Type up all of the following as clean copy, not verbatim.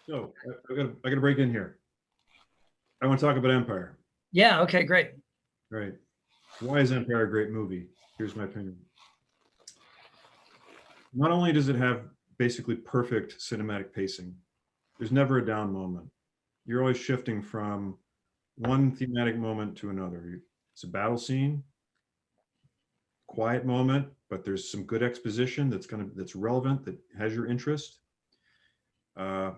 So I got to break in here. I want to talk about Empire. Yeah. Okay. Great. Right. Why is Empire a great movie? Here's my opinion. Not only does it have basically perfect cinematic pacing, there's never a down moment. You're always shifting from one thematic moment to another. It's a battle scene, quiet moment, but there's some good exposition that's relevant, that has your interest. Uh,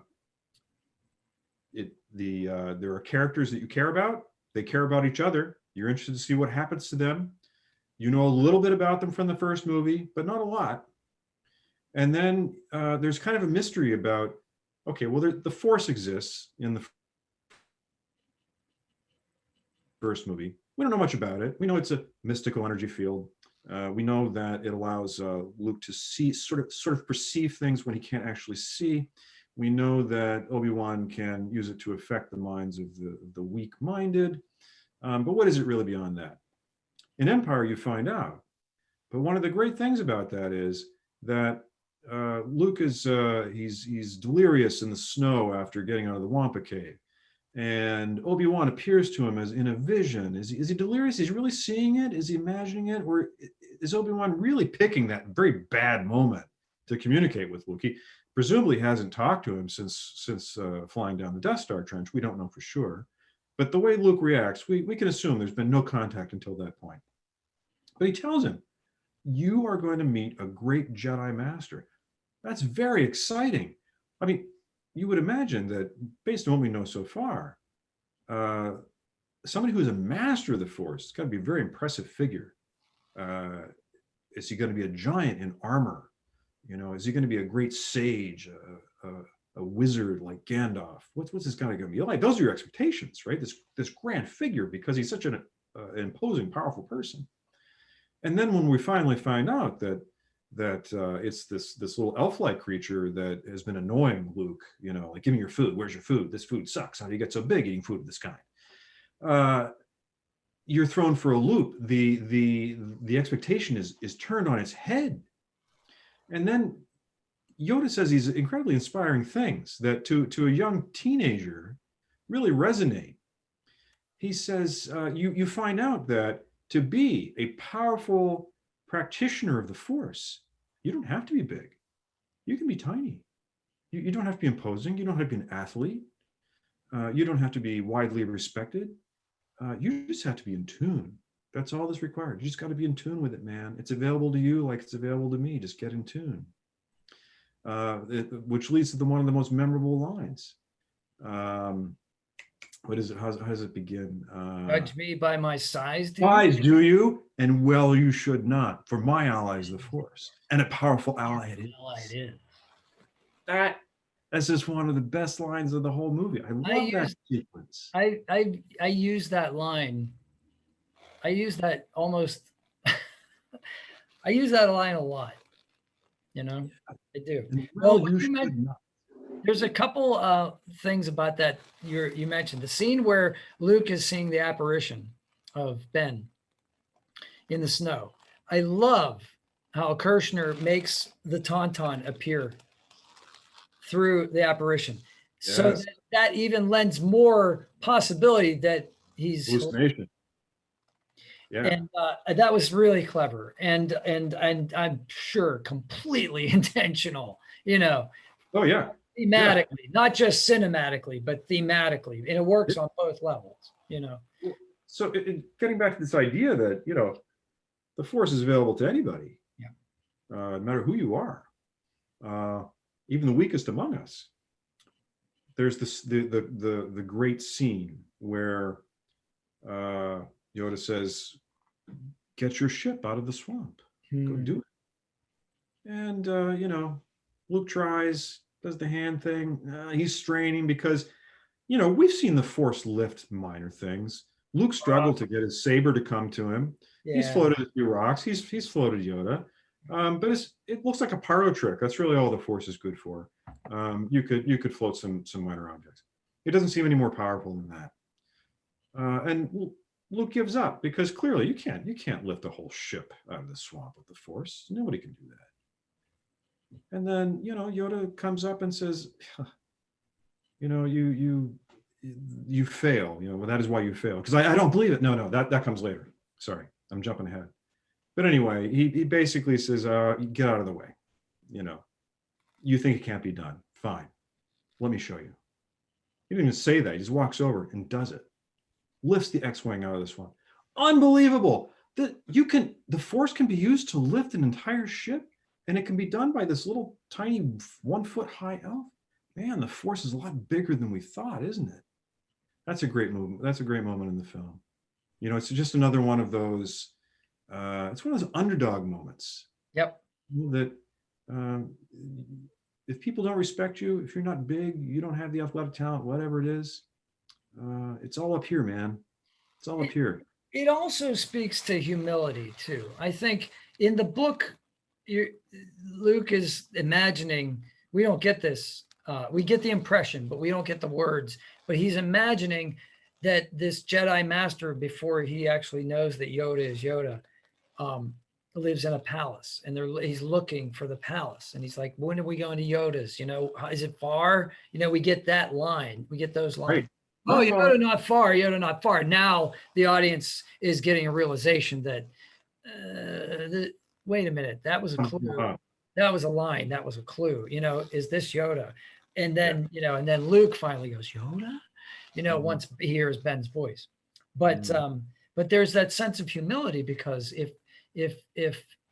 there are characters that you care about. They care about each other. You're interested to see what happens to them. You know a little bit about them from the first movie, but not a lot. And then there's kind of a mystery about, okay, well, the Force exists in the first movie. We don't know much about it. We know it's a mystical energy field. We know that it allows Luke to see, sort of perceive things when he can't actually see. We know that Obi-Wan can use it to affect the minds of the weak-minded. But what is it really beyond that? In Empire, you find out. But one of the great things about that is that Luke is he's delirious in the snow after getting out of the Wampa cave, and Obi-Wan appears to him as in a vision. Is he delirious? Is he really seeing it? Is he imagining it, or is Obi-Wan really picking that very bad moment to communicate with Luke? He presumably hasn't talked to him since flying down the Death Star trench. We don't know for sure, but the way Luke reacts, we can assume there's been no contact until that point. But he tells him, "You are going to meet a great Jedi Master." That's very exciting. I mean, you would imagine that based on what we know so far, uh, somebody who's a master of the Force has got to be a very impressive figure. Is he going to be a giant in armor? Is he going to be a great sage, a wizard like Gandalf? What's this guy going to be like? Those are your expectations, right? This grand figure, because he's such an imposing, powerful person. And then when we finally find out that it's this little elf-like creature that has been annoying Luke, like, give me your food. Where's your food? This food sucks. How do you get so big eating food of this kind? You're thrown for a loop. The expectation is turned on its head. And then Yoda says these incredibly inspiring things that to a young teenager really resonate. He says, you find out that to be a powerful practitioner of the Force, you don't have to be big. You can be tiny. You don't have to be imposing. You don't have to be an athlete. You don't have to be widely respected. You just have to be in tune. That's all that's required. You just got to be in tune with it, man. It's available to you like it's available to me. Just get in tune. Which leads to one of the most memorable lines. What is it? How does it begin? Judge me by my size, do you? Size, do you? And well, you should not. For my ally is the Force, and a powerful ally it is. That's just one of the best lines of the whole movie. I love that sequence. I use that line. I use that almost. I use that line a lot. I do. Well, you should not. There's a couple things about that you mentioned. The scene where Luke is seeing the apparition of Ben in the snow. I love how Kirshner makes the Tauntaun appear through the apparition. Yes. So that even lends more possibility that he's hallucination. Yeah. And that was really clever and I'm sure completely intentional, Oh, yeah. Thematically, not just cinematically, but thematically. And it works on both levels, So getting back to this idea that, the Force is available to anybody, no matter who you are, even the weakest among us. There's the great scene where Yoda says, "Get your ship out of the swamp. Go do it." And Luke tries, does the hand thing. He's straining because, we've seen the Force lift minor things. Luke struggled to get his saber to come to him. Yeah. He's floated a few rocks. He's floated Yoda. But it looks like a pyro trick. That's really all the Force is good for. You could float some minor objects. It doesn't seem any more powerful than that. And Luke gives up because clearly you can't lift a whole ship out of the swamp with the Force. Nobody can do that. And then Yoda comes up and says, you fail. Well, that is why you fail. Because I don't believe it. No, that comes later. Sorry, I'm jumping ahead. But anyway, he basically says, get out of the way. You think it can't be done. Fine. Let me show you. He didn't even say that. He just walks over and does it. Lifts the X-Wing out of this one. Unbelievable. The Force can be used to lift an entire ship, and it can be done by this little tiny 1 foot high elf. Man, the Force is a lot bigger than we thought, isn't it? That's a great movement. That's a great moment in the film. It's just another one of those. It's one of those underdog moments. Yep. That if people don't respect you, if you're not big, you don't have the athletic talent, whatever it is, it's all up here, man. It's all up here. It also speaks to humility too. I think in the book, Luke is imagining, we don't get this, we get the impression, but we don't get the words, but he's imagining that this Jedi master, before he actually knows that Yoda is Yoda, lives in a palace, and he's looking for the palace, and he's like, when are we going to Yoda's? Is it far? We get that line, we get those lines. Right. Oh, Yoda not far, Yoda not far. Now the audience is getting a realization that wait a minute, that was a clue. That was a line. That was a clue. Is this Yoda? And then and then Luke finally goes, Yoda. Once he hears Ben's voice, but there's that sense of humility, because if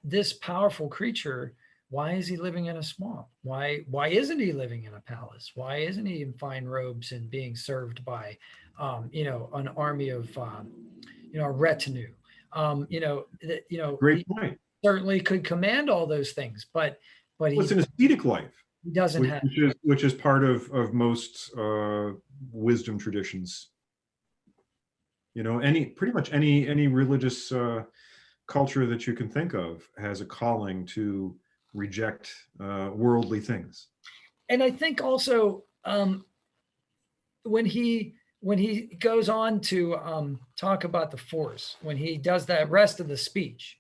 this powerful creature, why is he living in a swamp? Why isn't he living in a palace? Why isn't he in fine robes and being served by, an army of, a retinue? Great point. Certainly could command all those things, but it's an ascetic life. He doesn't have, which is part of most wisdom traditions. Pretty much any religious culture that you can think of has a calling to reject worldly things. And I think also when he goes on to talk about the Force, when he does that rest of the speech,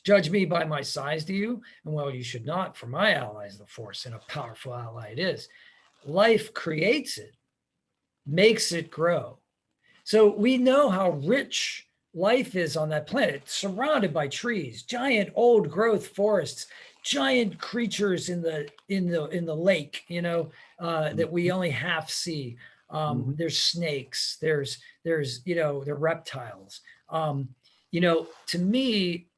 judge me by my size, do you? And well, you should not, for my ally is the Force, and a powerful ally it is. Life creates it, makes it grow. So we know how rich life is on that planet, surrounded by trees, giant old growth forests, giant creatures in the lake, that we only half see. There's snakes, there's the reptiles. To me,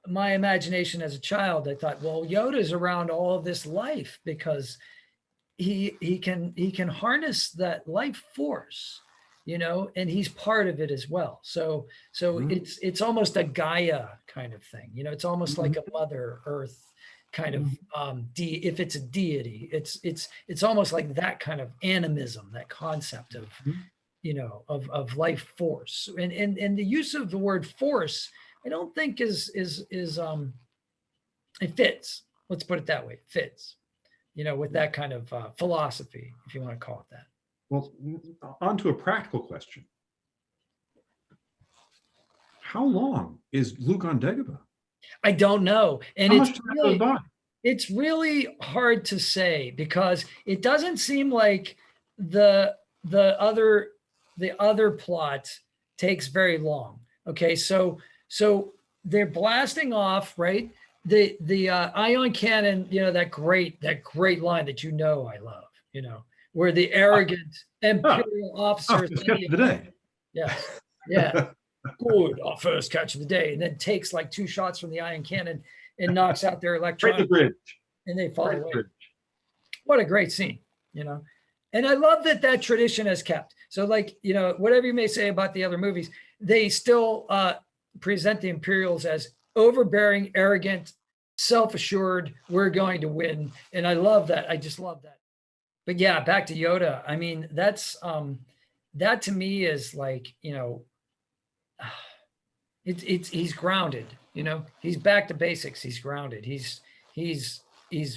my imagination as a child, I thought, well, Yoda's around all of this life because he can harness that life force, and he's part of it as well. So it's almost a Gaia kind of thing. It's almost like a Mother Earth kind of if it's a deity, it's almost like that kind of animism, that concept of of life force, and the use of the word force, I don't think is it fits. Let's put it that way. It fits, with that kind of philosophy, if you want to call it that. Well, on to a practical question. How long is Luke on Dagobah? I don't know. And it's really hard to say, because it doesn't seem like the other plot takes very long. Okay, so they're blasting off, right? The ion cannon, that great line that I love, where the arrogant Imperial officers catch of the day. Yeah. Good, our first catch of the day, and then takes like 2 shots from the ion cannon and knocks out their electronic bridge, and they fall away. What a great scene, and I love that tradition has kept. So, like, whatever you may say about the other movies, they still present the Imperials as overbearing, arrogant, self-assured, we're going to win. And I love that. I just love that. But yeah, back to Yoda. I mean, that's that to me is like, he's grounded, he's back to basics. He's grounded. He's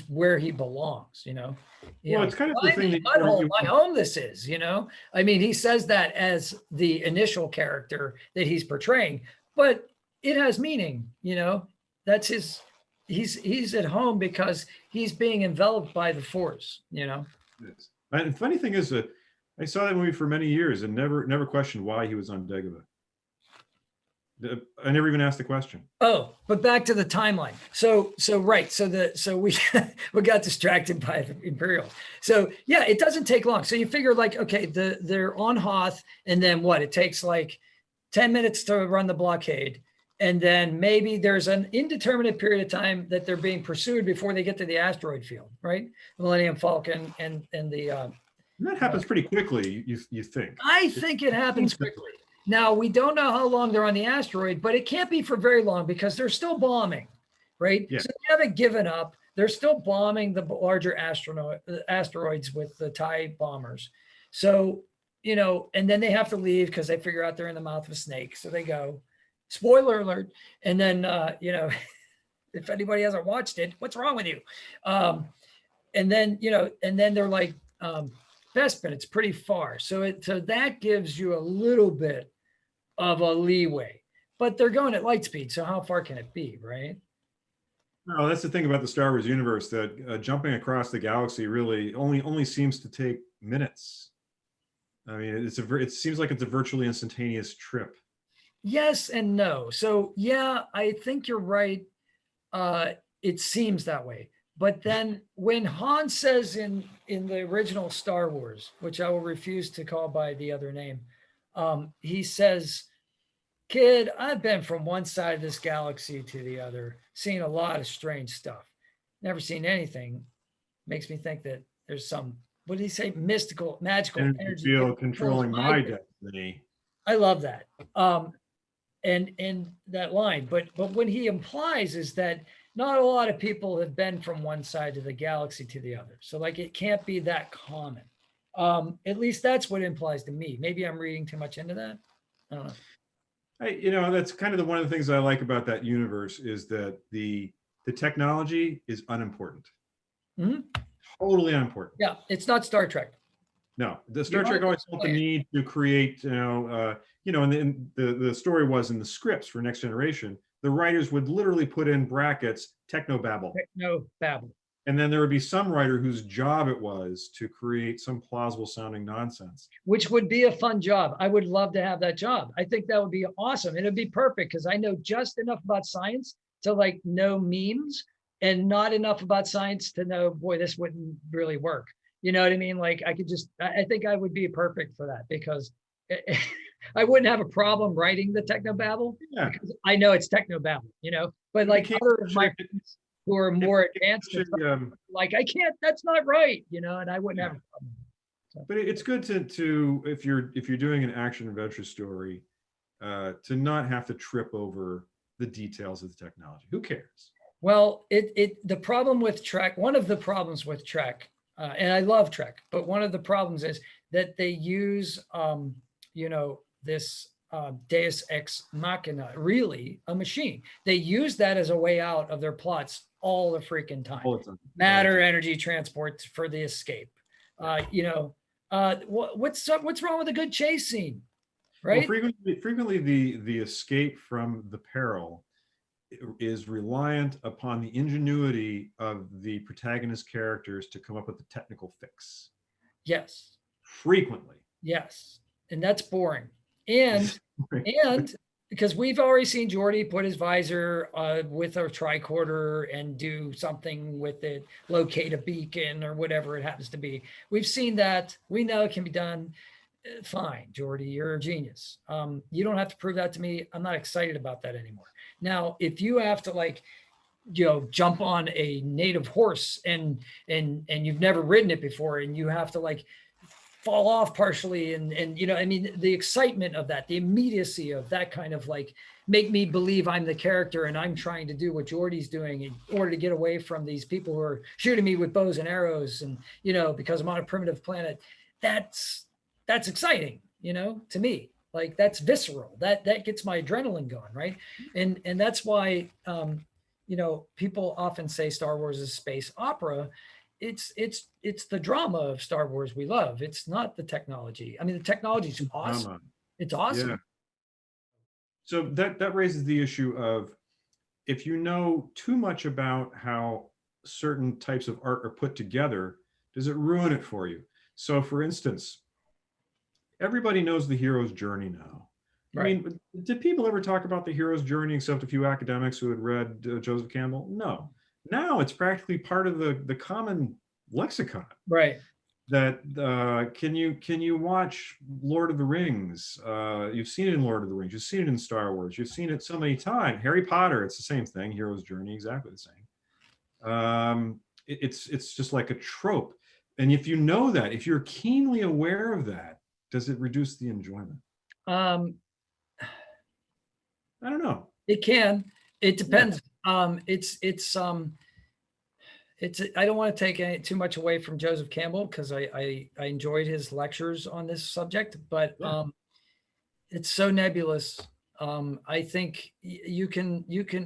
where he belongs, Well, it's kind of the thing that my home this is, I mean, he says that as the initial character that he's portraying, but it has meaning, that's he's at home because he's being enveloped by the Force, Yes. And funny thing is that I saw that movie for many years and never questioned why he was on Dagobah. I never even asked the question. Oh, but back to the timeline. Right. So we we got distracted by the Imperials. So yeah, it doesn't take long. So you figure like, okay, they're on Hoth, and then what? It takes like 10 minutes to run the blockade. And then maybe there's an indeterminate period of time that they're being pursued before they get to the asteroid field, right? The Millennium Falcon and the And that happens pretty quickly, you think. I think it happens quickly. Now, we don't know how long they're on the asteroid, but it can't be for very long because they're still bombing, right? Yeah. So they haven't given up. They're still bombing the larger asteroids with the TIE bombers. So, you know, and then they have to leave because they figure out they're in the mouth of a snake. So they go, spoiler alert. And then, you know, if anybody hasn't watched it, what's wrong with you? And then, you know, and then they're like, Bespin, it's pretty far. So that gives you a little bit of a leeway, but they're going at light speed. So how far can it be, right? No, that's the thing about the Star Wars universe, that jumping across the galaxy really only seems to take minutes. I mean, it seems like it's a virtually instantaneous trip. Yes and no. So yeah, I think you're right. It seems that way. But then when Han says in the original Star Wars, which I will refuse to call by the other name, he says, kid, I've been from one side of this galaxy to the other, seen a lot of strange stuff. Never seen anything. Makes me think that there's some, what did he say? Mystical, magical energy field controlling my destiny. I love that. And that line. But when he implies is that not a lot of people have been from one side of the galaxy to the other. So like it can't be that common. At least that's what it implies to me. Maybe I'm reading too much into that. I don't know. You know, that's kind of one of the things I like about that universe is that the technology is unimportant. Mm-hmm. Totally unimportant. Yeah, it's not Star Trek. No, the Star Trek always felt the need to create, and the story was in the scripts for Next Generation, the writers would literally put in brackets technobabble. Technobabble. And then there would be some writer whose job it was to create some plausible sounding nonsense. Which would be a fun job. I would love to have that job. I think that would be awesome. It'd be perfect because I know just enough about science to like know memes and not enough about science to know, boy, this wouldn't really work. You know what I mean? Like I think I would be perfect for that because I wouldn't have a problem writing the technobabble. Yeah. Because I know it's technobabble, you know, but like other of my friends who are more advanced, like I can't, that's not right, you know, and I wouldn't have a problem. So. But it's good to if you're doing an action adventure story, to not have to trip over the details of the technology. Who cares? Well, the problem with Trek, one of the problems with Trek, and I love Trek, but one of the problems is that they use, this Deus Ex Machina, really a machine. They use that as a way out of their plots all the freaking time. Matter, energy, transport for the escape. What's wrong with a good chase scene, right? Well, frequently the escape from the peril is reliant upon the ingenuity of the protagonist characters to come up with a technical fix. Yes. Frequently. Yes. And that's boring. And because we've already seen Geordi put his visor with a tricorder and do something with it, locate a beacon or whatever it happens to be. We've seen that. We know it can be done. Fine, Geordi, you're a genius. You don't have to prove that to me. I'm not excited about that anymore. Now, if you have to jump on a native horse and you've never ridden it before and you have to fall off partially and the excitement of that, the immediacy of that kind of make me believe I'm the character and I'm trying to do what Geordi's doing in order to get away from these people who are shooting me with bows and arrows and because I'm on a primitive planet. That's exciting, to me. That's visceral. That gets my adrenaline going, right? And that's why people often say Star Wars is space opera. It's the drama of Star Wars we love. It's not the technology. I mean, the technology is awesome. Drama. It's awesome. Yeah. So that raises the issue of if you know too much about how certain types of art are put together, does it ruin it for you? So, for instance, everybody knows the hero's journey now. I Right. mean, did people ever talk about the hero's journey except a few academics who had read Joseph Campbell? No. Now it's practically part of the common lexicon. Right. That can you watch Lord of the Rings? You've seen it in Lord of the Rings. You've seen it in Star Wars. You've seen it so many times. Harry Potter, it's the same thing. Hero's journey, exactly the same. It's just like a trope. And if you know that, if you're keenly aware of that, does it reduce the enjoyment? Um, I don't know. it can. It Yeah. depends. It's I don't want to take too much away from Joseph Campbell because I enjoyed his lectures on this subject, but Yeah. it's so nebulous. I think you can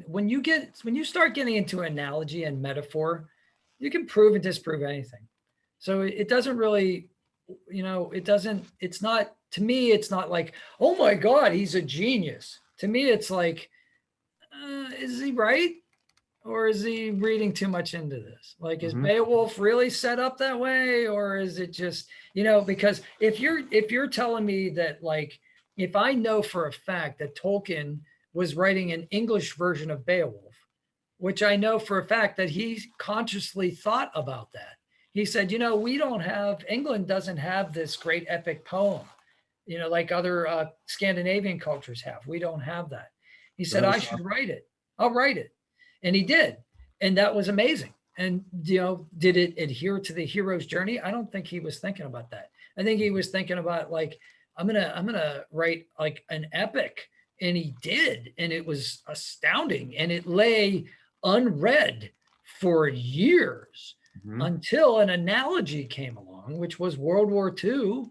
when you start getting into analogy and metaphor, you can prove and disprove anything. So it doesn't really, it doesn't. It's not, to me. It's not like, oh my God, he's a genius. To me, it's like, is he right? Or is he reading too much into this? Like, is Hmm. Beowulf really set up that way, or is it just, because if you're telling me that, like, if I know for a fact that Tolkien was writing an English version of Beowulf, which I know for a fact that he consciously thought about that. He said, England doesn't have this great epic poem, like other Scandinavian cultures have. We don't have that. He Don't said, have a I song. should write it. I'll write it. And he did. And that was amazing. And, did it adhere to the hero's journey? I don't think he was thinking about that. I think he was thinking about, like, I'm going to write like an epic. And he did. And it was astounding. And it lay unread for years Hmm. until an analogy came along, which was World War II,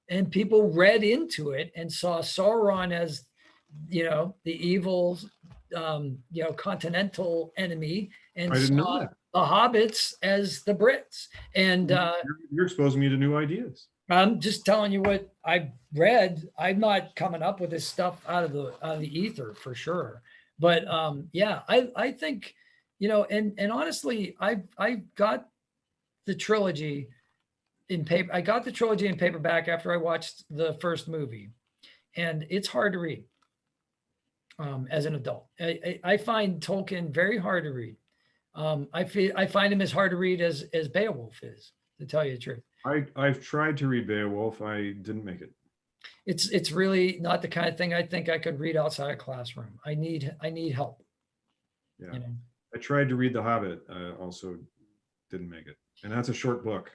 and people read into it and saw Sauron as, the evil, continental enemy, and I didn't know saw that. the hobbits as the Brits. And You're exposing me to new ideas. I'm just telling you what I've read. I'm not coming up with this stuff out of the ether for sure. But yeah, I think, and honestly, I got the trilogy in paper. I got the trilogy in paperback after I watched the first movie, and it's hard to read as an adult. I find Tolkien very hard to read. I find him as hard to read as Beowulf is, to tell you the truth. I've tried to read Beowulf. I didn't make it. It's really not the kind of thing I think I could read outside a classroom. I need help. Yeah. You know, I tried to read The Hobbit. Also didn't make it. And that's a short book.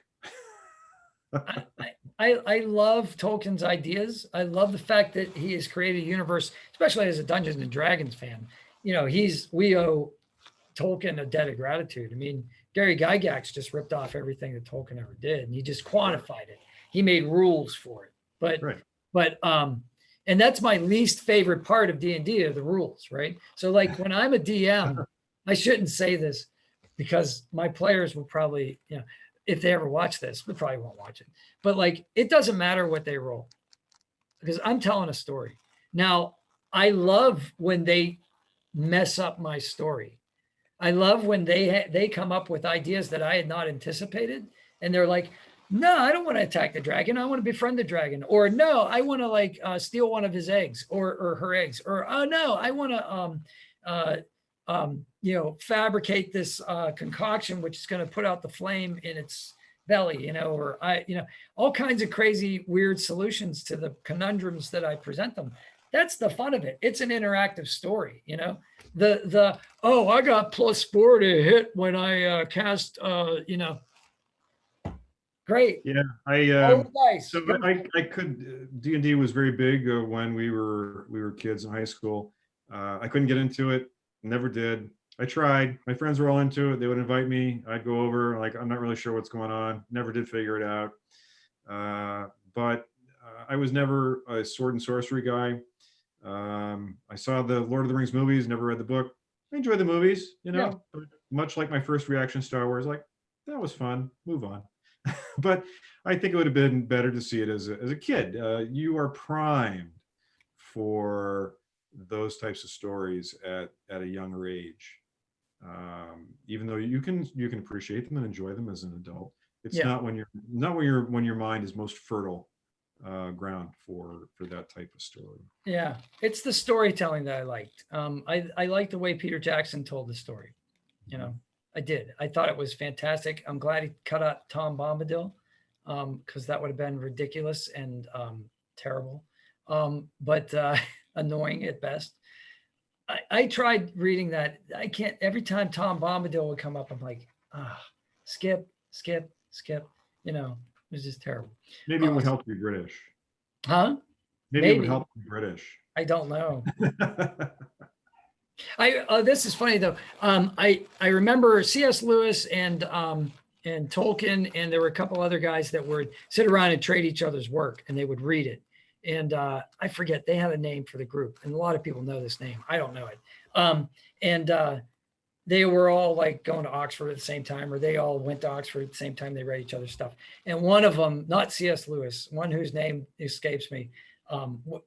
I love Tolkien's ideas. I love the fact that he has created a universe, especially as a Dungeons and Dragons fan. We owe Tolkien a debt of gratitude. I mean, Gary Gygax just ripped off everything that Tolkien ever did, and he just quantified it. He made rules for it. But Right. but and that's my least favorite part of D&D, are the rules, right? So, like, when I'm a DM, I shouldn't say this because my players will probably, if they ever watch this, they probably won't watch it. But, like, it doesn't matter what they roll because I'm telling a story. Now, I love when they mess up my story. I love when they come up with ideas that I had not anticipated, and they're like, "No, I don't want to attack the dragon. I want to befriend the dragon," or "No, I want to, like, steal one of his eggs or her eggs," or "Oh no, I want to fabricate this concoction which is going to put out the flame in its belly," or all kinds of crazy, weird solutions to the conundrums that I present them. That's the fun of it. It's an interactive story, the oh, I got +4 to hit when I cast, great. Yeah. I Roll the dice. so I could D&D was very big when we were kids in high school. I couldn't get into it. Never did. I tried. My friends were all into it. They would invite me. I'd go over, like, I'm not really sure what's going on. Never did figure it out. But I was never a sword and sorcery guy. I saw the Lord of the Rings movies, never read the book. I enjoyed the movies, Yeah. but much like my first reaction to Star Wars, like, that was fun, move on. But I think it would have been better to see it as a kid. You are primed for those types of stories at a younger age. Even though you can appreciate them and enjoy them as an adult. It's not when your mind is most fertile ground for that type of story. Yeah, it's the storytelling that I liked. I liked the way Peter Jackson told the story. You know, I did. I thought it was fantastic. I'm glad he cut out Tom Bombadil, because that would have been ridiculous and terrible, but annoying at best. I tried reading that. I can't. Every time Tom Bombadil would come up, I'm like, skip, skip, skip. You know, it was just terrible. Maybe it would help you British. Huh? Maybe it would help you British. I don't know. This is funny though. I remember C.S. Lewis and Tolkien, and there were a couple other guys that would sit around and trade each other's work, and they would read it. And I forget, they had a name for the group, and a lot of people know this name. I don't know it. They were all like going to Oxford at the same time, or they all went to Oxford at the same time. They read each other's stuff. And one of them, not C.S. Lewis, one whose name escapes me,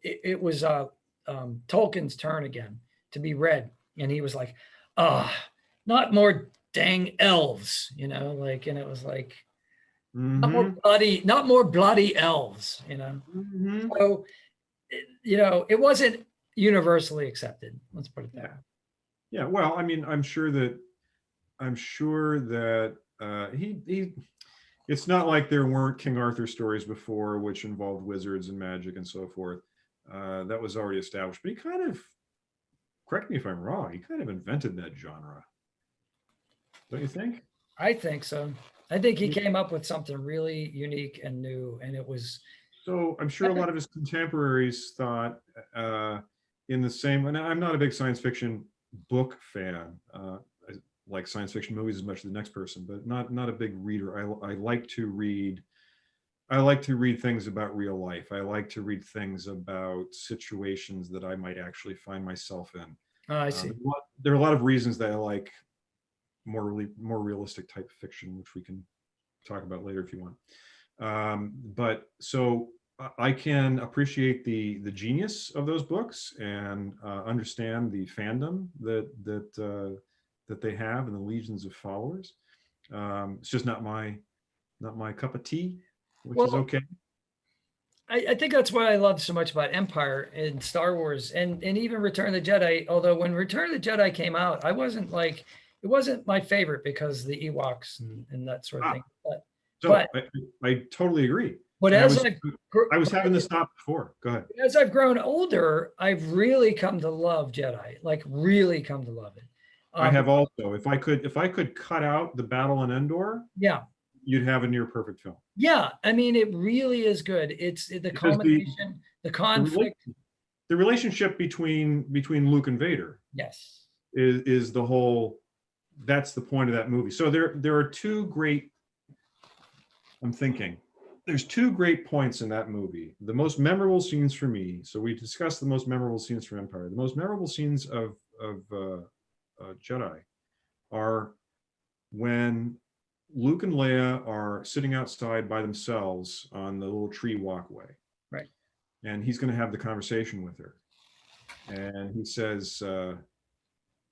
it was Tolkien's turn again to be read. And he was like, not more dang elves, you know, like, and it was like, not more bloody elves, you know. So, you know, it wasn't universally accepted. Let's put it that way. Yeah. Well, I mean, I'm sure that he it's not like there weren't King Arthur stories before, which involved wizards and magic and so forth. That was already established, but he kind of, correct me if I'm wrong, he kind of invented that genre. Don't you think? I think so. I think he came up with something really unique and new, and it was. So I'm sure a lot of his contemporaries thought in the same, and I'm not a big science fiction book fan. I like science fiction movies as much as the next person, but not a big reader. I like to read things about real life. I like to read things about situations that I might actually find myself in. I see. There are a lot of reasons that I like more realistic type fiction, which we can talk about later if you want. But so I can appreciate the genius of those books and understand the fandom that they have and the legions of followers. It's just not my cup of tea, which is okay. I think that's what I love so much about Empire and Star Wars and even Return of the Jedi. Although when Return of the Jedi came out, it wasn't my favorite because the Ewoks and that sort of thing. But I totally agree. But I was having this thought before. Go ahead. As I've grown older, I've really come to love Jedi, like really come to love it. I have also. If I could cut out the battle in Endor, yeah, you'd have a near perfect film. Yeah, I mean, it really is good. It's the combination, the conflict, the relationship between Luke and Vader. Yes, is the whole. That's the point of that movie. So there are two great. I'm thinking. There's two great points in that movie. The most memorable scenes for me. So we discussed the most memorable scenes from Empire. The most memorable scenes of Jedi are when Luke and Leia are sitting outside by themselves on the little tree walkway. Right. And he's going to have the conversation with her. And he says,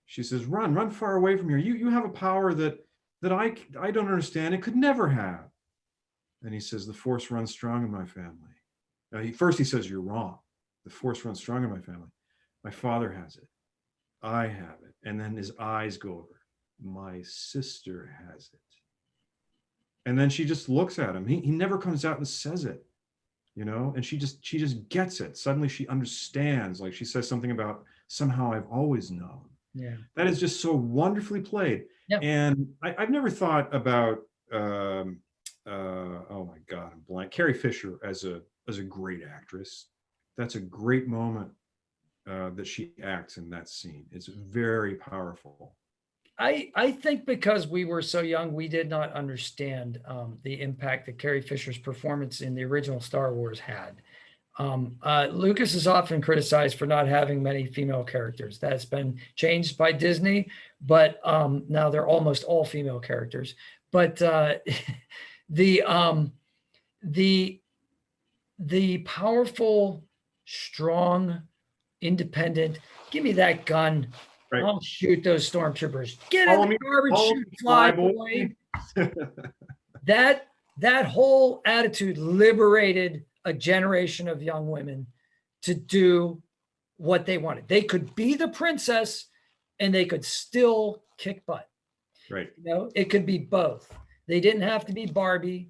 she says, run far away from here. You have a power that I don't understand. It could never have. And he says, the Force runs strong in my family. First he says, you're wrong. The Force runs strong in my family. My father has it. I have it. And then his eyes go over. My sister has it. And then she just looks at him. He never comes out and says it, you know, and she just gets it. Suddenly she understands, like she says something about somehow I've always known. Yeah. That is just so wonderfully played. Yeah. And I've never thought about, oh my God, I'm blank. Carrie Fisher as a great actress. That's a great moment that she acts in that scene. It's very powerful. I think because we were so young, we did not understand the impact that Carrie Fisher's performance in the original Star Wars had. Lucas is often criticized for not having many female characters. That's been changed by Disney, but now they're almost all female characters. But the powerful, strong, independent, give me that gun. Right. I'll shoot those stormtroopers. Get in the garbage chute, fly boy. That that whole attitude liberated a generation of young women to do what they wanted. They could be the princess and they could still kick butt. Right. You know, it could be both. They didn't have to be Barbie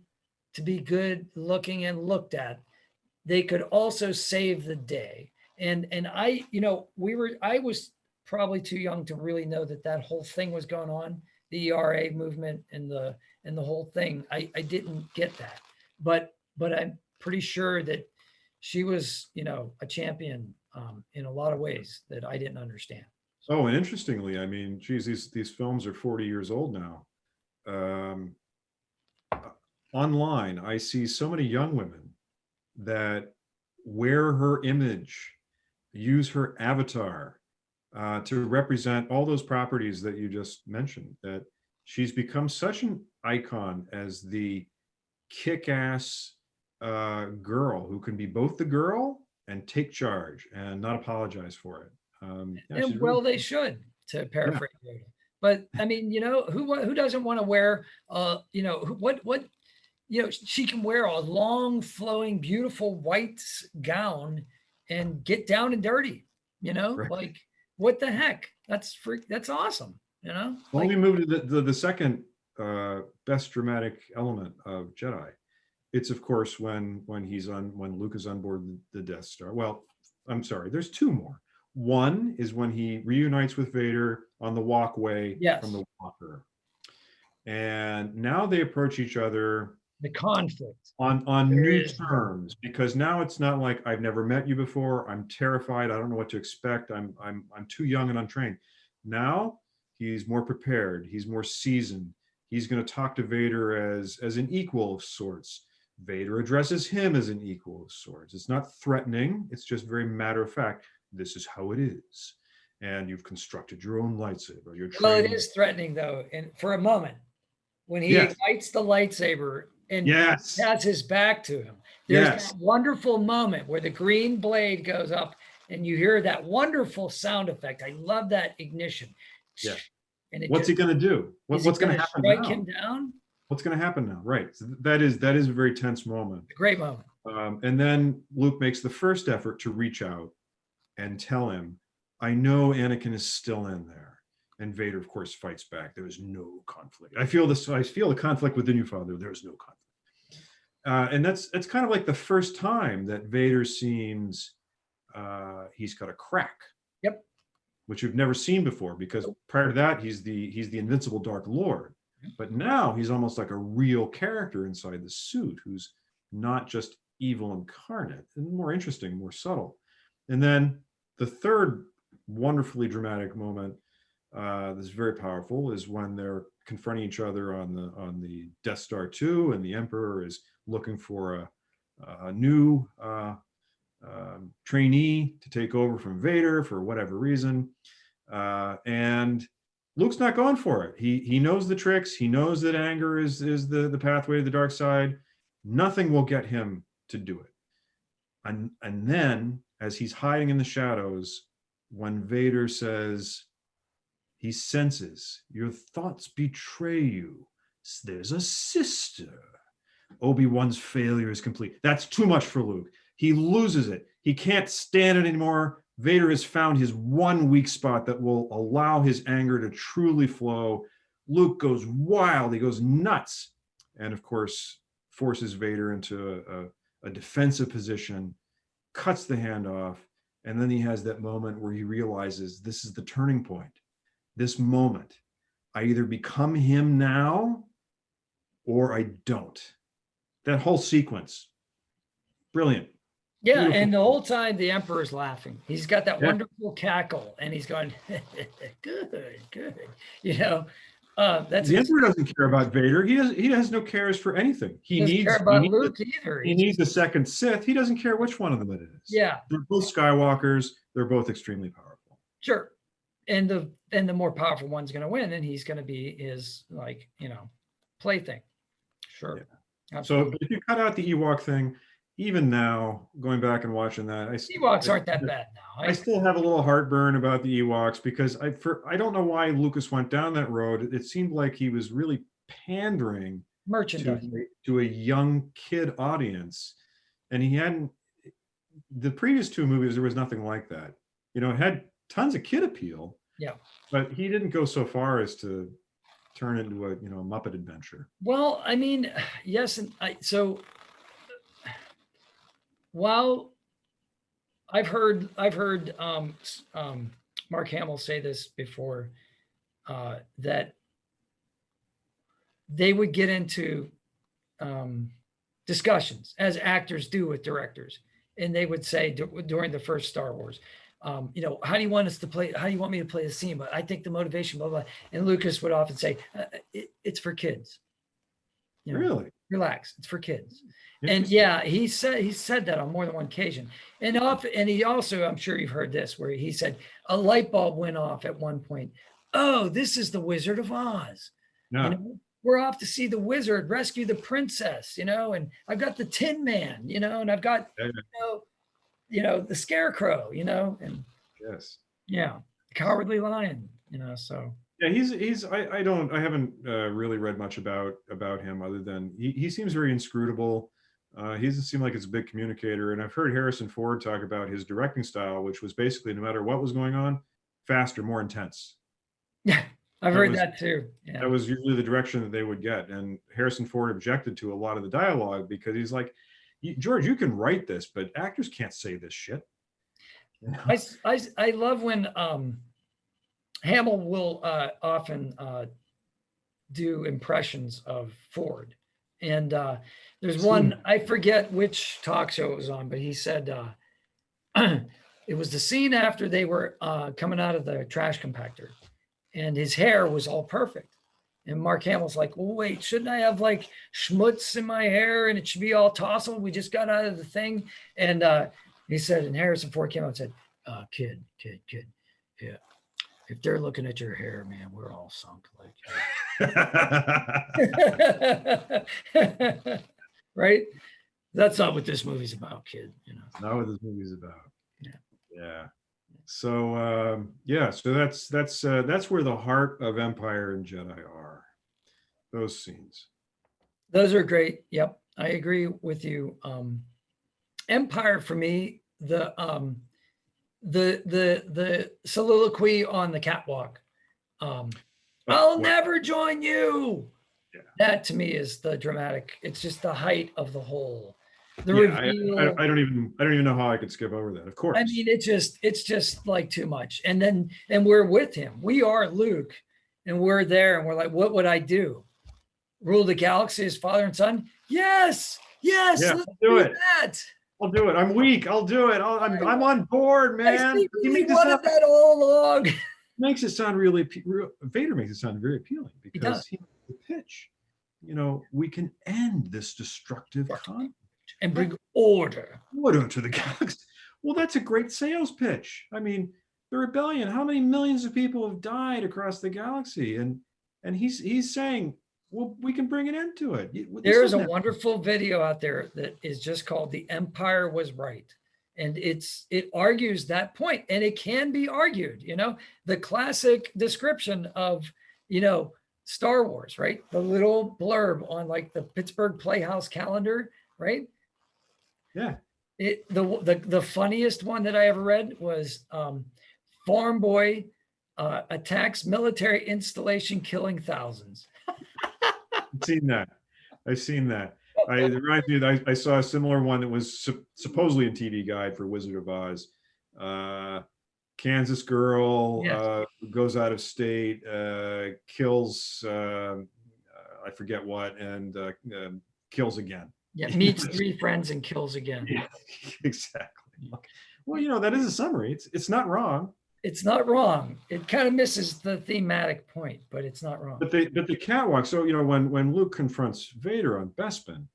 to be good looking and looked at. They could also save the day. And I, you know, I was probably too young to really know that whole thing was going on, the ERA movement and the whole thing. I didn't get that, but I'm pretty sure that she was, you know, a champion in a lot of ways that I didn't understand. Oh, and interestingly, I mean, geez, these films are 40 years old now. Online, I see so many young women that wear her image, use her avatar to represent all those properties that you just mentioned, that she's become such an icon as the kick-ass girl who can be both the girl and take charge and not apologize for it. And well, they should, to paraphrase Yoda. But I mean, you know, who doesn't want to wear, you know, what, you know, she can wear a long, flowing, beautiful white gown and get down and dirty, you know, right. like what the heck? That's awesome, you know. Well, like, we moved to the second best dramatic element of Jedi. It's of course when Luke is on board the Death Star. Well, I'm sorry, there's two more. One is when he reunites with Vader on the walkway from the walker. And now they approach each other, the conflict on new terms, because now it's not like, I've never met you before, I'm terrified, I don't know what to expect, I'm too young and untrained. Now he's more prepared, he's more seasoned, he's going to talk to Vader as an equal of sorts. Vader addresses him as an equal of sorts. It's not threatening, it's just very matter of fact. This is how it is. And you've constructed your own lightsaber. Well, it is threatening though, and for a moment, when he ignites the lightsaber and has his back to him, there's that wonderful moment where the green blade goes up and you hear that wonderful sound effect. I love that ignition. Yeah. And what's he going to do? What's going to happen now? Strike him down? What's going to happen now? Right. So that is a very tense moment. A great moment. And then Luke makes the first effort to reach out and tell him, I know Anakin is still in there. And Vader, of course, fights back. There is no conflict. I feel the conflict within you, Father. There is no conflict. And that's kind of like the first time that Vader seems he's got a crack. Yep. Which you've never seen before, because prior to that, he's the invincible Dark Lord. But now he's almost like a real character inside the suit, who's not just evil incarnate, and more interesting, more subtle. And then the third wonderfully dramatic moment that's very powerful is when they're confronting each other on the Death Star 2, and the Emperor is looking for a new trainee to take over from Vader for whatever reason. And Luke's not going for it. He knows the tricks. He knows that anger is the pathway to the dark side. Nothing will get him to do it. And then, as he's hiding in the shadows, when Vader says, he senses your thoughts betray you. There's a sister. Obi-Wan's failure is complete. That's too much for Luke. He loses it. He can't stand it anymore. Vader has found his one weak spot that will allow his anger to truly flow. Luke goes wild. He goes nuts. And of course, forces Vader into a defensive position, cuts the hand off. And then he has that moment where he realizes this is the turning point. This moment, I either become him now or I don't. That whole sequence, brilliant. Yeah, beautiful. And the whole time the Emperor's laughing. He's got that wonderful cackle, and he's going, good. You know, that's the Emperor doesn't care about Vader. He has no cares for anything. He doesn't care about Luke either. He needs a second Sith. He doesn't care which one of them it is. Yeah, they're both Skywalkers. They're both extremely powerful. Sure, and the more powerful one's going to win, and he's going to be his plaything. Sure. Yeah. So if you cut out the Ewok thing, even now, going back and watching that, Ewoks aren't that bad now. I still have a little heartburn about the Ewoks, because I don't know why Lucas went down that road. It seemed like he was really pandering Merchandise. to a young kid audience, and he hadn't. The previous two movies, there was nothing like that. You know, it had tons of kid appeal. Yeah. But he didn't go so far as to turn into a Muppet adventure. Well, I mean, yes, and so while I've heard Mark Hamill say this before, that they would get into discussions as actors do with directors, and they would say during the first Star Wars, how do you want us to play? How do you want me to play the scene? But I think the motivation, blah, blah. And Lucas would often say, it's for kids. Really? Relax. It's for kids. And yeah, he said that on more than one occasion. And he also, I'm sure you've heard this, where he said a light bulb went off at one point. Oh, this is the Wizard of Oz. No. We're off to see the wizard rescue the princess, and I've got the Tin Man, and I've got, the Scarecrow, and yes, yeah, Cowardly Lion, so. Yeah, I haven't really read much about him, other than he seems very inscrutable. He doesn't seem like he's a big communicator. And I've heard Harrison Ford talk about his directing style, which was basically, no matter what was going on, faster, more intense. Yeah, I've heard that too. Yeah. That was usually the direction that they would get. And Harrison Ford objected to a lot of the dialogue because he's like, George, you can write this, but actors can't say this shit. I love when Hamill will often do impressions of Ford. And there's one, I forget which talk show it was on, but he said it was the scene after they were coming out of the trash compactor, and his hair was all perfect. And Mark Hamill's like, well, wait, shouldn't I have like schmutz in my hair and it should be all tousled? We just got out of the thing. And he said, and Harrison Ford came out and said, kid, yeah. If they're looking at your hair, man, we're all sunk like right? That's not what this movie's about, kid. Not what this movie's about. Yeah. So so that's where the heart of Empire and Jedi are. Those scenes. Those are great. Yep, I agree with you. Empire for me, the soliloquy on the catwalk. I'll never join you. Yeah. That to me is the dramatic. It's just the height of the whole. The reveal. I don't even know how I could skip over that. Of course. I mean, it's just like too much. And we're with him. We are Luke, and we're there, and we're like, what would I do? Rule the galaxy as father and son? Yes. Yeah, let's do that. I'll do it. I'm weak. I'll do it. I'm on board, man. He wanted that all along. Makes it sound Vader makes it sound very appealing because he the pitch. We can end this destructive conflict and bring order to the galaxy. Well, that's a great sales pitch. I mean, the rebellion. How many millions of people have died across the galaxy? And he's saying, well, we can bring an end to it. There's a wonderful video out there that is just called "The Empire Was Right," and it argues that point, and it can be argued. The classic description of Star Wars, right? The little blurb on like the Pittsburgh Playhouse calendar, right? Yeah. The funniest one that I ever read was farm boy attacks military installation, killing thousands. I've seen that. It reminds me that I saw a similar one that was supposedly a TV guide for Wizard of Oz. Kansas girl goes out of state, kills I forget what, and kills again. Yeah, meets 3 friends and kills again. Yeah, exactly. Well, that is a summary. It's not wrong. It's not wrong. It kind of misses the thematic point, but it's not wrong. But the catwalk. So when Luke confronts Vader on Bespin.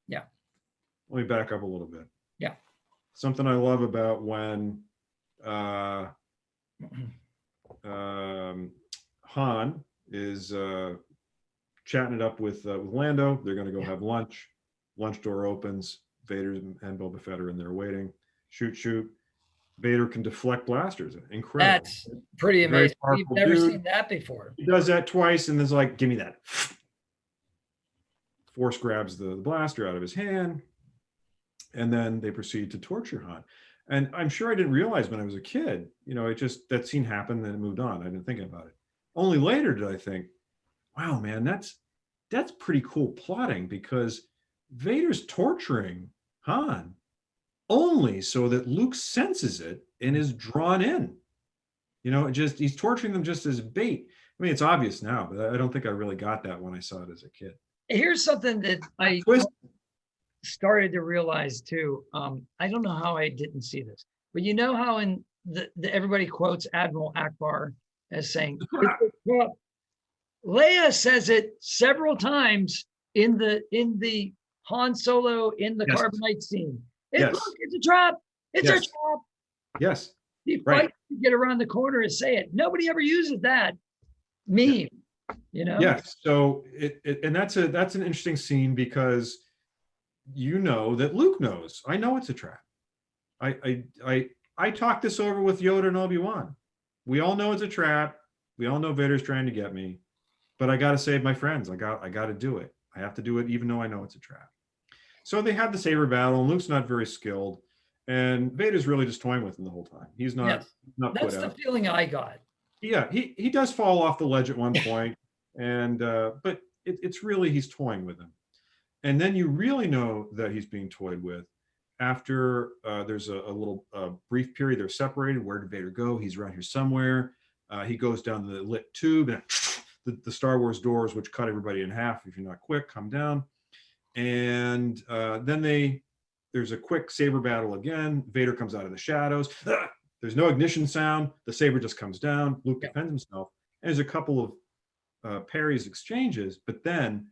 Yeah. Let me back up a little bit. Yeah. Something I love about when Han is chatting it up with Lando. They're going to go have lunch. Lunch door opens. Vader and Boba Fett are in there waiting. Shoot. Vader can deflect blasters. Incredible. That's pretty amazing. We've never seen that before. He does that twice and is like, give me that. Force grabs the blaster out of his hand, and then they proceed to torture Han. And I'm sure I didn't realize when I was a kid, it just, that scene happened and it moved on. I didn't think about it. Only later did I think, wow, man, that's pretty cool plotting, because Vader's torturing Han only so that Luke senses it and is drawn in. He's torturing them just as bait. I mean, it's obvious now, but I don't think I really got that when I saw it as a kid. Here's something that I started to realize too. I don't know how I didn't see this, but you know how in the everybody quotes Admiral Akbar as saying, Leia says it several times in the Han Solo in the carbonite scene. Look, it's a trap. It's a trap. Yes. He fights to get around the corner and say it. Nobody ever uses that meme, Yes. So and that's an interesting scene, because that Luke knows. I know it's a trap. I talked this over with Yoda and Obi-Wan. We all know it's a trap. We all know Vader's trying to get me, but I got to save my friends. I got to do it. I have to do it, even though I know it's a trap. So they have the saber battle, and Luke's not very skilled, and Vader's really just toying with him the whole time. He's not. Not that's the feeling I got. Yeah, he does fall off the ledge at one point, and but it's really, he's toying with him, and then you really know that he's being toyed with after there's a little brief period. They're separated. Where did Vader go? He's around here somewhere. He goes down the lit tube, and the Star Wars doors, which cut everybody in half if you're not quick, come down. And then there's a quick saber battle again. Vader comes out of the shadows. There's no ignition sound. The saber just comes down. Luke defends himself. And there's a couple of parries, exchanges, but then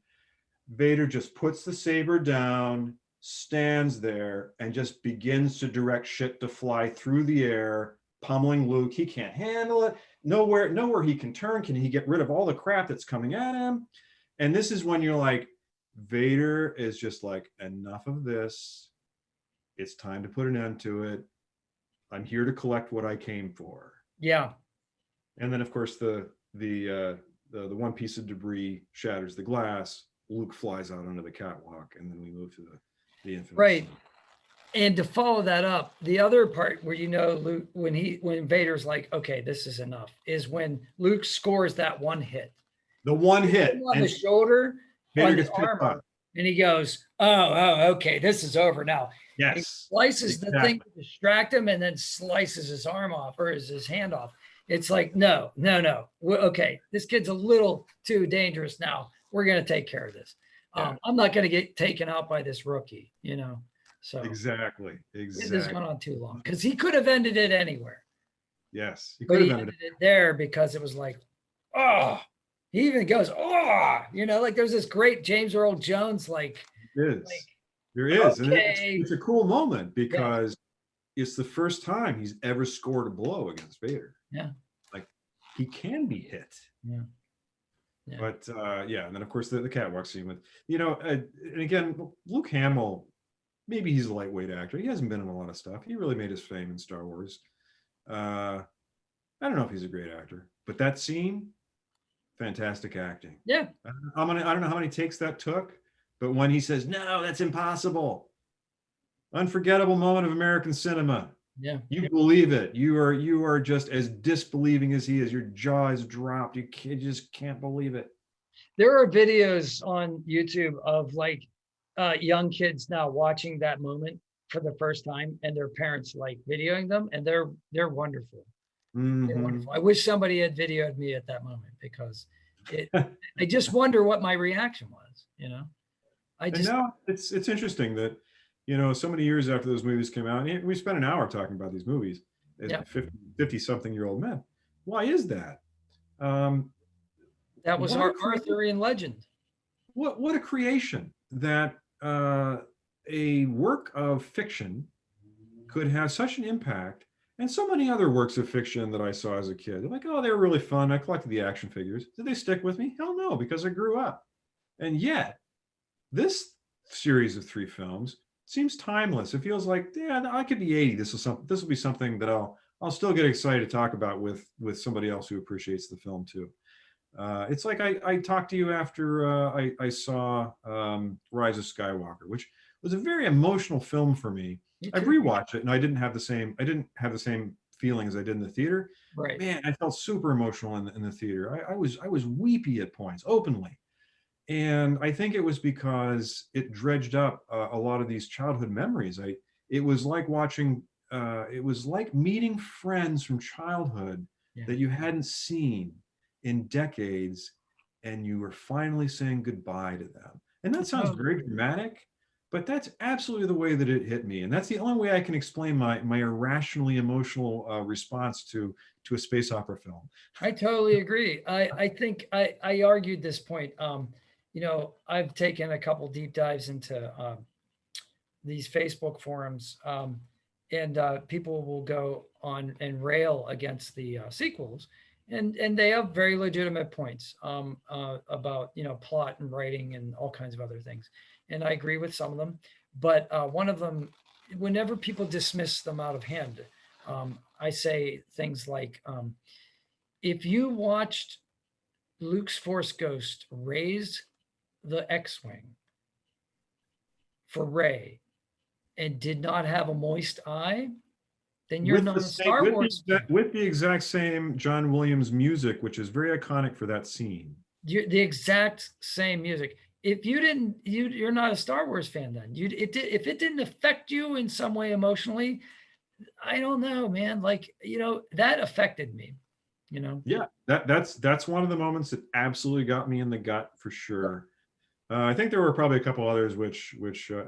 Vader just puts the saber down, stands there, and just begins to direct shit to fly through the air, pummeling Luke. He can't handle it. Nowhere he can turn. Can he get rid of all the crap that's coming at him? And this is when you're like, Vader is just like, enough of this. It's time to put an end to it. I'm here to collect what I came for. Yeah. And then, of course, the one piece of debris shatters the glass. Luke flies out onto the catwalk, and then we move to the infinite. Right. And to follow that up, the other part where Luke, when Vader's like, okay, this is enough, is when Luke scores that one hit. The one hit on the shoulder, Vader on his gets picked up. and he goes, oh, okay, this is over now. Yes. He slices the thing to distract him, and then slices his arm off, or his hand off. It's like, no. Okay, this kid's a little too dangerous now. We're going to take care of this. I'm not going to get taken out by this rookie, So exactly. This has gone on too long, because he could have ended it anywhere. Yes, he could have ended it there, because it was like, oh. He even goes, oh, like there's this great James Earl Jones, like. There is. Okay. And it's a cool moment, because it's the first time he's ever scored a blow against Vader. Yeah. Like, he can be hit. Yeah. But and then of course the catwalk scene with, and again, Luke Hamill, maybe he's a lightweight actor. He hasn't been in a lot of stuff. He really made his fame in Star Wars. I don't know if he's a great actor, but that scene, fantastic acting. Yeah. I don't know how many takes that took, but when he says, no, that's impossible. Unforgettable moment of American cinema. Yeah. You believe it. You are just as disbelieving as he is. Your jaw is dropped. You just can't believe it. There are videos on YouTube of like young kids now watching that moment for the first time, and their parents like videoing them, and they're wonderful. Mm-hmm. They're wonderful. I wish somebody had videoed me at that moment, because I just wonder what my reaction was, it's interesting that, so many years after those movies came out, and we spent an hour talking about these movies as 50 something year old men. Why is that? That was our Arthurian legend. What a creation that a work of fiction could have such an impact. And so many other works of fiction that I saw as a kid, like, oh, they were really fun. I collected the action figures. Did they stick with me? Hell no, because I grew up. And yet, this series of 3 films seems timeless. It feels like, I could be 80. This will be something that I'll still get excited to talk about with somebody else who appreciates the film too. It's like I talked to you after I saw Rise of Skywalker, which was a very emotional film for me. Me I've too. rewatched it and I didn't have the same feeling as I did in the theater. Right. Man, I felt super emotional in the theater. I was weepy at points, openly. And I think it was because it dredged up a lot of these childhood memories. It was like watching, it was like meeting friends from childhood Yeah. that you hadn't seen in decades, and you were finally saying goodbye to them. And that sounds No, very dramatic, but that's absolutely the way that it hit me. And that's the only way I can explain my irrationally emotional response to a space opera film. I totally agree. I think I argued this point. I've taken a couple deep dives into these Facebook forums, and people will go on and rail against the sequels, and they have very legitimate points about plot and writing and all kinds of other things, and I agree with some of them. But one of them, whenever people dismiss them out of hand, I say things like, if you watched Luke's Force Ghost raise the X-wing for Rey and did not have a moist eye, then you're with the not a same Star Wars fan. with the exact same John Williams music, which is very iconic for that scene. The exact same music. If you didn't, you're not a Star Wars fan. Then if it didn't affect you in some way emotionally, I don't know, man. Like that affected me. Yeah, that's one of the moments that absolutely got me in the gut for sure. I think there were probably a couple others which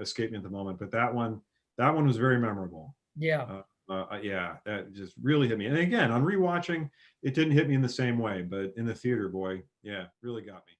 escaped me at the moment, but that one was very memorable. Yeah. Yeah, that just really hit me. And again, on rewatching, it didn't hit me in the same way, but in the theater, boy, yeah, really got me.